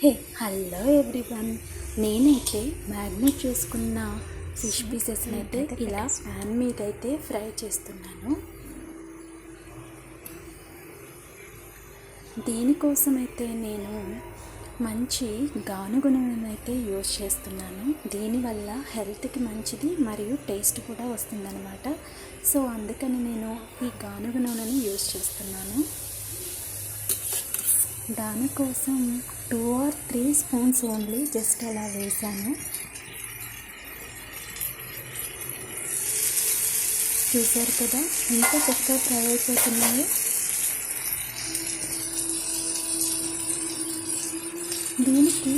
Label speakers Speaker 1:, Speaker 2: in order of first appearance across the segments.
Speaker 1: Hello everyone. నేనైతే magnet చేసుకున్న fish పీసెస్ని అయితే ఇలా ప్యాన్ మీద అయితే ఫ్రై చేస్తున్నాను. దీనికోసం అయితే నేను మంచి గానుగ నూనెను అయితే యూజ్ చేస్తున్నాను. దీనివల్ల హెల్త్కి మంచిది మరియు టేస్ట్ కూడా వస్తుందన్నమాట. సో అందుకని నేను ఈ గానుగ నూనెని యూజ్ చేస్తున్నాను. దానికోసం 2 or 3 స్పూన్స్ ఓన్లీ జస్ట్ అలా వేసాను. చూసారు కదా ఎంత చక్కగా ఫ్రై అయిపోతున్నాయో. దీనికి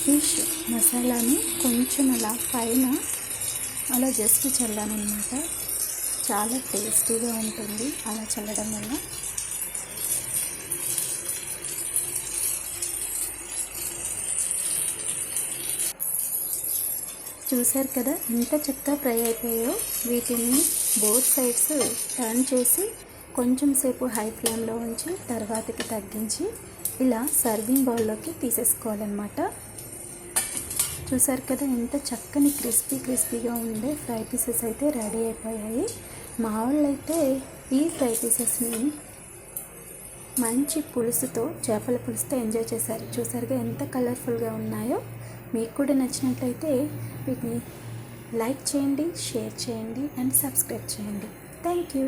Speaker 1: ఫిష్ మసాలాని కొంచెం అలా పైన అలా జస్ట్ చల్లానమాట. చాలా టేస్టీగా ఉంటుంది అలా చల్లడం వల్ల. చూసారు కదా ఎంత చక్కగా ఫ్రై అయిపోయాయో. వీటిని బోత్ సైడ్స్ టర్న్ చేసి కొంచెం సేపు హై ఫ్లేమ్లో ఉంచి తర్వాతకి తగ్గించి ఇలా సర్వింగ్ బౌల్లోకి తీసేసుకోవాలన్నమాట. చూసారు కదా ఎంత చక్కని క్రిస్పీగా ఉండే ఫ్రై పీసెస్ అయితే రెడీ అయిపోయాయి. మా వాళ్ళైతే ఈ ఫ్రై పీసెస్ని మంచి పులుసుతో, చేపల పులుసుతో ఎంజాయ్ చేశారు. చూసారుగా ఎంత కలర్ఫుల్గా ఉన్నాయో. మీకు కూడా నచ్చినట్లయితే వీటిని లైక్ చేయండి, షేర్ చేయండి అండ్ సబ్స్క్రైబ్ చేయండి. Thank you.